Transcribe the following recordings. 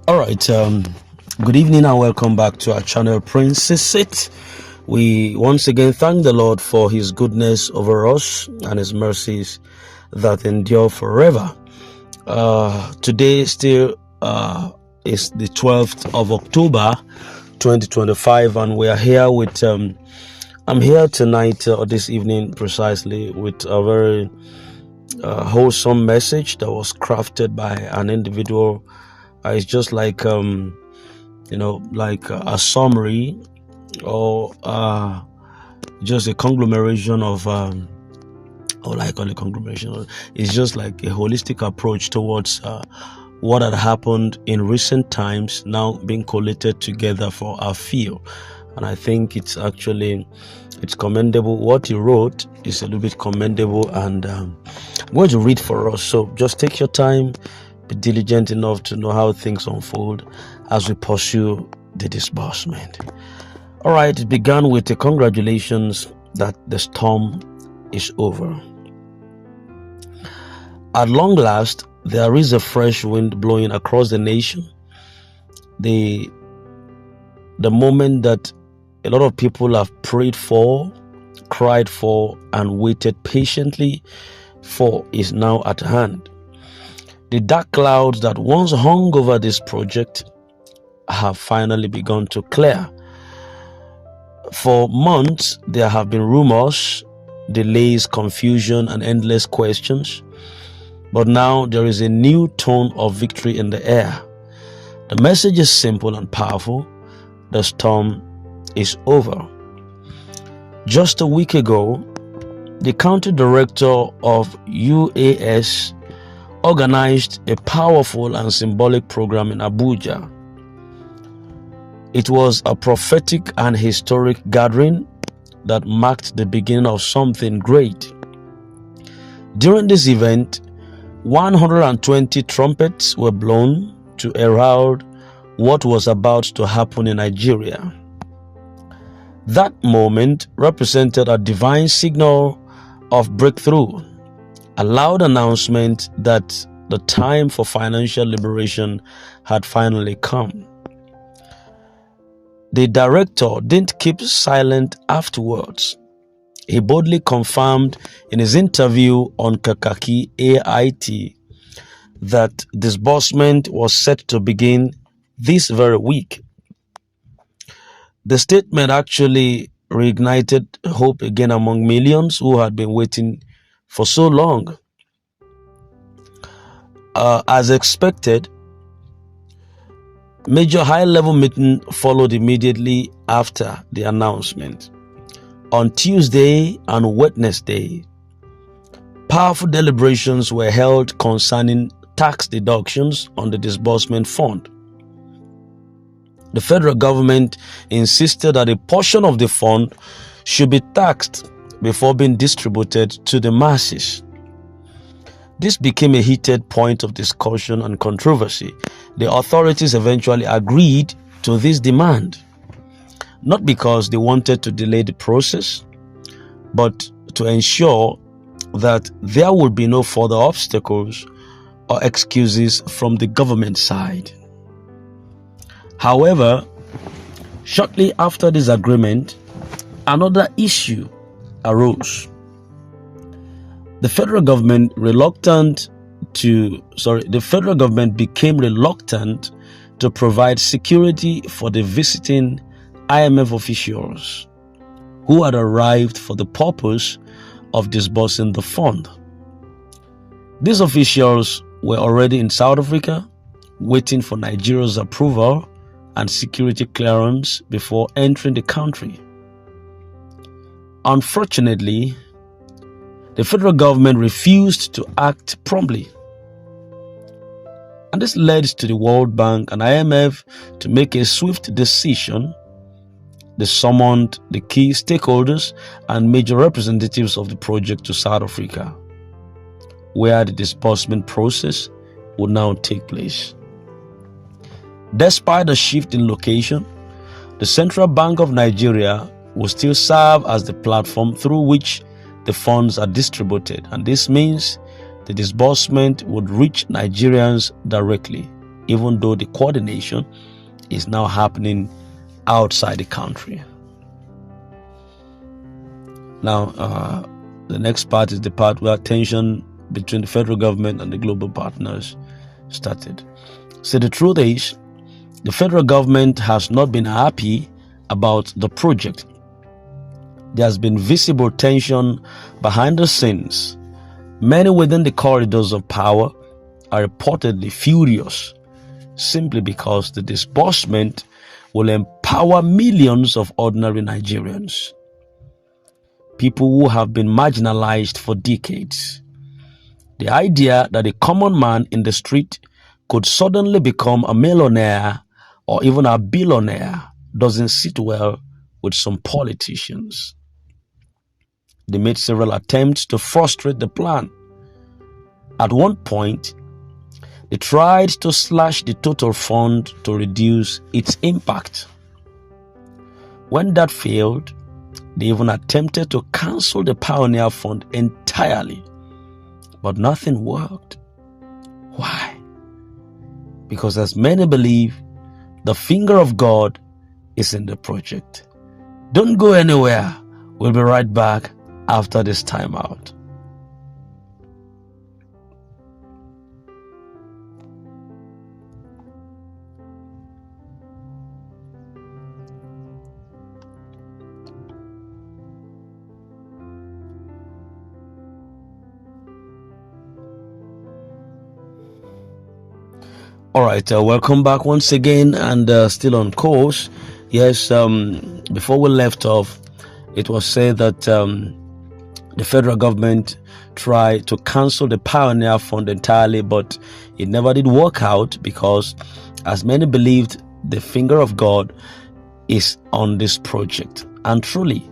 All right. Good evening and welcome back to our channel, Princess Sit. We once again thank the Lord for His goodness over us and His mercies that endure forever. Today still is the 12th of October, 2025, and we are here with. I'm here tonight or this evening precisely with a very wholesome message that was crafted by an individual. It's just like like a summary or just a conglomeration of or like on a conglomeration. It's just like a holistic approach towards what had happened in recent times now being collated together for our feel. And I think it's commendable. What he wrote is a little bit commendable, and I'm going to read for us. So just take your time, be diligent enough to know how things unfold as we pursue the disbursement. All right, it began with a congratulations that the storm is over. At long last, there is a fresh wind blowing across the nation. The moment that a lot of people have prayed for, cried for, and waited patiently for is now at hand. The dark clouds that once hung over this project have finally begun to clear. For months, there have been rumors, delays, confusion, and endless questions. But now there is a new tone of victory in the air. The message is simple and powerful. The storm is over. Just a week ago, the county director of UAS organized a powerful and symbolic program in Abuja. It was a prophetic and historic gathering that marked the beginning of something great. During this event, 120 trumpets were blown to herald what was about to happen in Nigeria. That moment represented a divine signal of breakthrough, a loud announcement that the time for financial liberation had finally come. The director didn't keep silent afterwards. He boldly confirmed in his interview on Kakaki AIT that disbursement was set to begin this very week. The statement actually reignited hope again among millions who had been waiting for so long. As expected, major high-level meeting followed immediately after the announcement. On Tuesday and Wednesday, powerful deliberations were held concerning tax deductions on the disbursement fund. The federal government insisted that a portion of the fund should be taxed before being distributed to the masses. This became a heated point of discussion and controversy. The authorities eventually agreed to this demand, not because they wanted to delay the process, but to ensure that there would be no further obstacles or excuses from the government side. However, shortly after this agreement, another issue arose. The federal government became reluctant to provide security for the visiting IMF officials who had arrived for the purpose of disbursing the fund. These officials were already in South Africa, waiting for Nigeria's approval and security clearance before entering the country. Unfortunately, the federal government refused to act promptly, and this led to the World Bank and IMF to make a swift decision. They summoned the key stakeholders and major representatives of the project to South Africa, where the disbursement process would now take place. Despite the shift in location, the Central Bank of Nigeria will still serve as the platform through which the funds are distributed, and this means the disbursement would reach Nigerians directly. even though the coordination is now happening outside the country. Now, the next part is the part where tension between the federal government and the global partners started. So the truth is, the federal government has not been happy about the project. There has been visible tension behind the scenes. Many within the corridors of power are reportedly furious simply because the disbursement will empower millions of ordinary Nigerians, people who have been marginalized for decades. The idea that a common man in the street could suddenly become a millionaire or even a billionaire doesn't sit well with some politicians. They made several attempts to frustrate the plan. At one point, they tried to slash the total fund to reduce its impact. When that failed, they even attempted to cancel the Pioneer Fund entirely, but nothing worked. Why? Because as many believe, the finger of God is in the project. Don't go anywhere. We'll be right back after this timeout. All right, welcome back once again, and still on course. Yes, before we left off, it was said that the federal government tried to cancel the Pioneer Fund entirely, but it never did work out because, as many believed, the finger of God is on this project. And truly,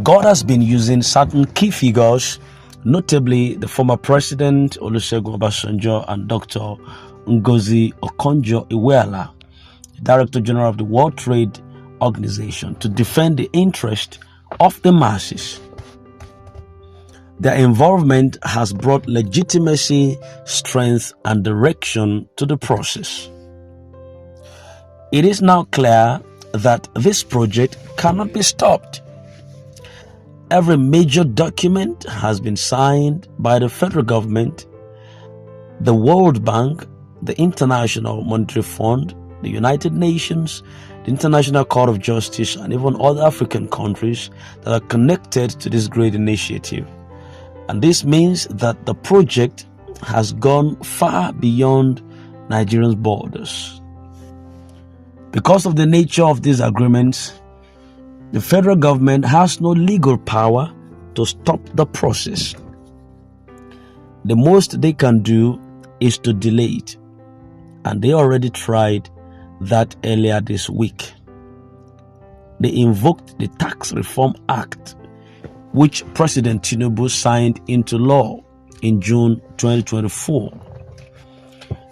God has been using certain key figures, notably the former president Olusegun Obasanjo and Dr. Ngozi Okonjo-Iweala, Director General of the World Trade Organization, to defend the interest of the masses. Their involvement has brought legitimacy, strength, and direction to the process. It is now clear that this project cannot be stopped. Every major document has been signed by the federal government, the World Bank, the International Monetary Fund, the United Nations, the International Court of Justice, and even other African countries that are connected to this great initiative. And this means that the project has gone far beyond Nigeria's borders. Because of the nature of these agreements, the federal government has no legal power to stop the process. The most they can do is to delay it. And they already tried that earlier this week. They invoked the Tax Reform Act, which President Tinubu signed into law in June 2024.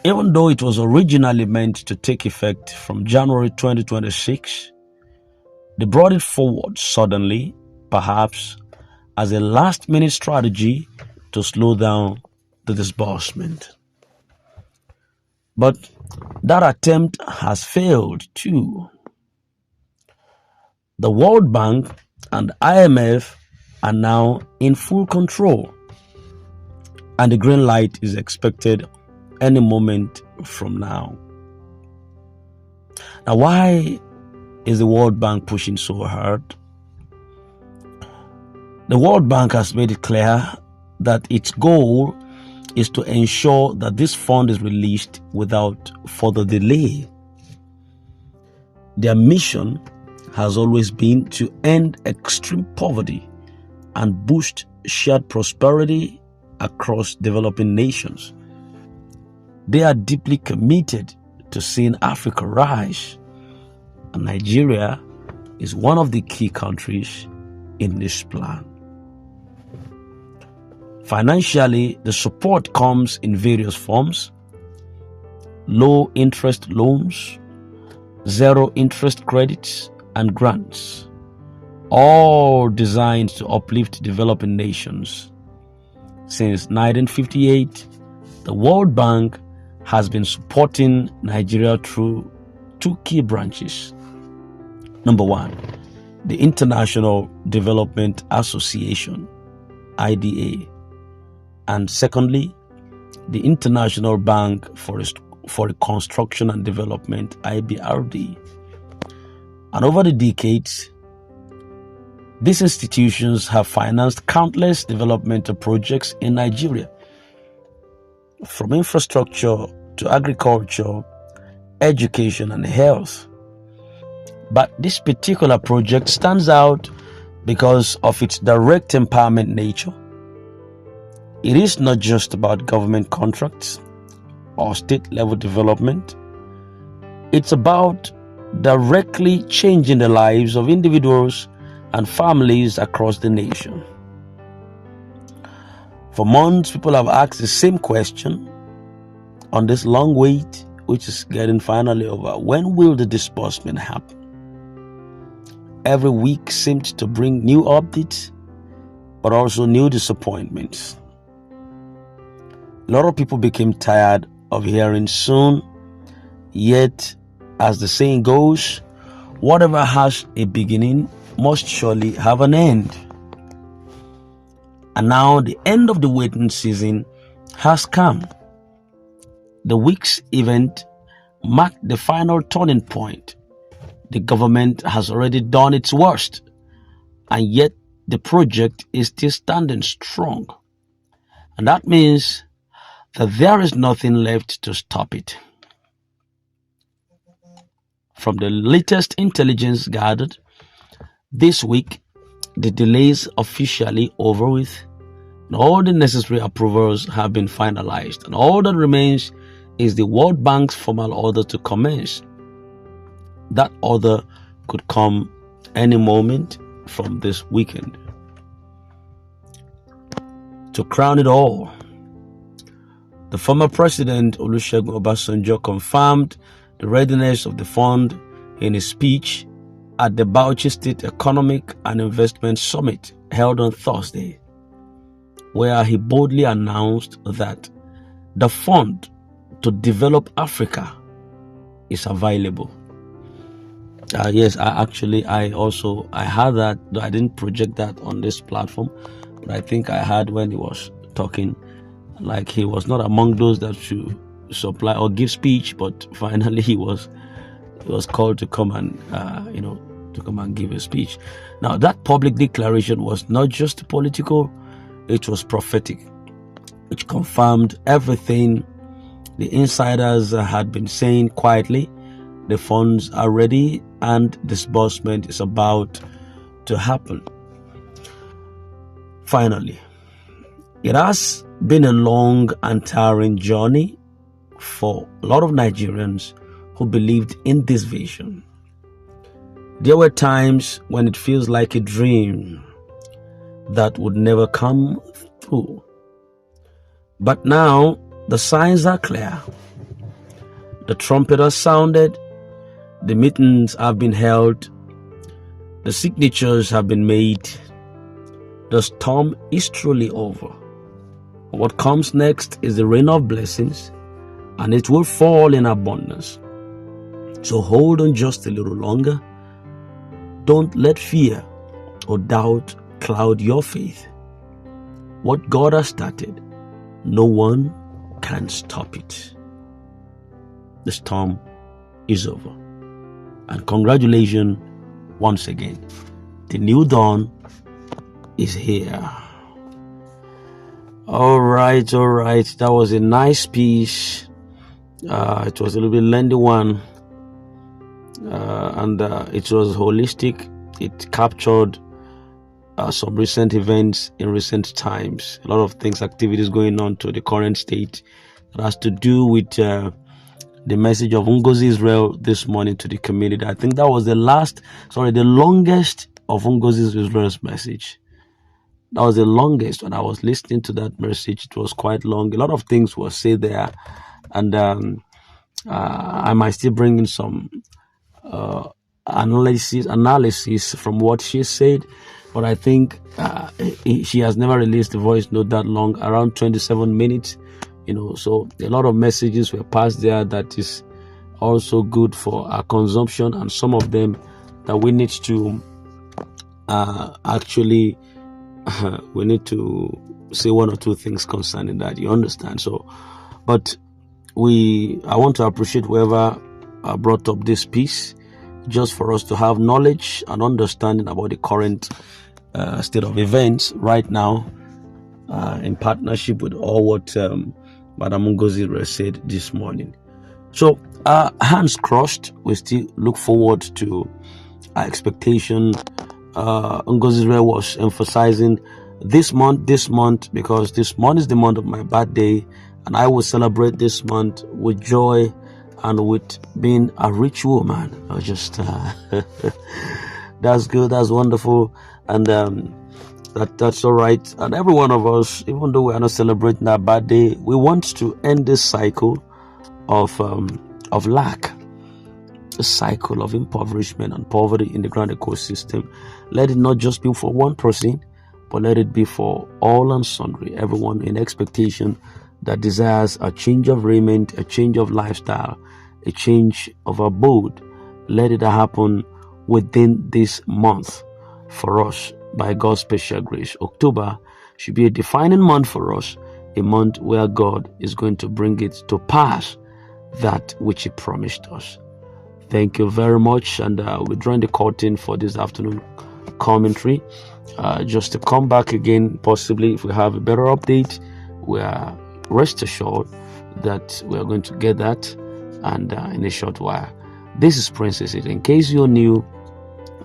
Even though it was originally meant to take effect from January 2026, they brought it forward suddenly, perhaps as a last-minute strategy to slow down the disbursement. But that attempt has failed too. The World Bank and IMF are now in full control, and the green light is expected any moment from now. Now, why is the World Bank pushing so hard? The World Bank has made it clear that its goal is to ensure that this fund is released without further delay. Their mission has always been to end extreme poverty and boost shared prosperity across developing nations. They are deeply committed to seeing Africa rise, and Nigeria is one of the key countries in this plan. Financially, the support comes in various forms: low interest loans, zero interest credits, and grants, all designed to uplift developing nations. Since 1958, the World Bank has been supporting Nigeria through two key branches. Number one, the International Development Association, IDA, and secondly, the International Bank for Reconstruction and Development, IBRD. And over the decades, these institutions have financed countless developmental projects in Nigeria, from infrastructure to agriculture, education, and health. But this particular project stands out because of its direct empowerment nature. It is not just about government contracts or state-level development. It's about directly changing the lives of individuals and families across the nation. For months, people have asked the same question on this long wait, which is getting finally over. When will the disbursement happen? Every week seemed to bring new updates, but also new disappointments. A lot of people became tired of hearing soon, yet, as the saying goes, whatever has a beginning must surely have an end. And now the end of the waiting season has come. The week's event marked the final turning point. The government has already done its worst, and yet the project is still standing strong. And that means that there is nothing left to stop it. From the latest intelligence gathered this week, the delays officially over with, and all the necessary approvals have been finalized, and all that remains is the World Bank's formal order to commence. That order could come any moment from this weekend. To crown it all, the former president Olusegun Obasanjo confirmed the readiness of the fund in his speech at the Bauchi State Economic and Investment Summit held on Thursday, where he boldly announced that the fund to develop Africa is available. Yes, I had that, though I didn't project that on this platform, but I think I had when he was talking, like he was not among those that should supply or give speech, but finally he was called to come and to come and give a speech. Now that public declaration was not just political, it was prophetic, which confirmed everything the insiders had been saying quietly. The funds are ready and disbursement is about to happen. Finally, it has been a long and tiring journey for a lot of Nigerians who believed in this vision. There were times when it feels like a dream that would never come through. But now the signs are clear. The trumpet has sounded, the meetings have been held, the signatures have been made. The storm is truly over. What comes next is the rain of blessings, and it will fall in abundance. So hold on just a little longer. Don't let fear or doubt cloud your faith. What God has started, no one can stop it. The storm is over. And congratulations once again. The new dawn is here. All right. That was a nice piece. It was a little bit lengthy one. And it was holistic. It captured some recent events in recent times. A lot of things, activities going on to the current state that has to do with the message of Ngozi Israel this morning to the community. I think that was the longest of Ngozi Israel's message. That was the longest. When I was listening to that message, it was quite long. A lot of things were said there, and I might still bring in some analysis from what she said, but I think she has never released a voice note that long, around 27 minutes, So a lot of messages were passed there that is also good for our consumption, and some of them that we need to actually we need to say one or two things concerning that, you understand. So but I want to appreciate whoever brought up this piece, just for us to have knowledge and understanding about the current state of events right now, in partnership with all what Madam Ngozi said this morning. So hands crossed, we still look forward to our expectation. Ngozi was emphasizing this month, because this month is the month of my birthday, and I will celebrate this month with joy and with being a rich woman. Just that's good, that's wonderful, and that's all right. And every one of us, even though we are not celebrating our birthday, we want to end this cycle of lack, a cycle of impoverishment and poverty in the grand ecosystem. Let it not just be for one person, but let it be for all and sundry, everyone in expectation that desires a change of raiment, a change of lifestyle, a change of abode. Let it happen within this month for us by God's special grace. October should be a defining month for us, a month where God is going to bring it to pass, that which He promised us. Thank you very much, and we're drawing the curtain for this afternoon commentary. Just to come back again, possibly if we have a better update, we are rest assured that we are going to get that, and in a short while. This is Princess It. In case you're new,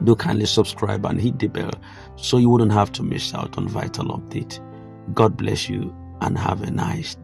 do kindly subscribe and hit the bell so you wouldn't have to miss out on vital update. God bless you and have a nice day.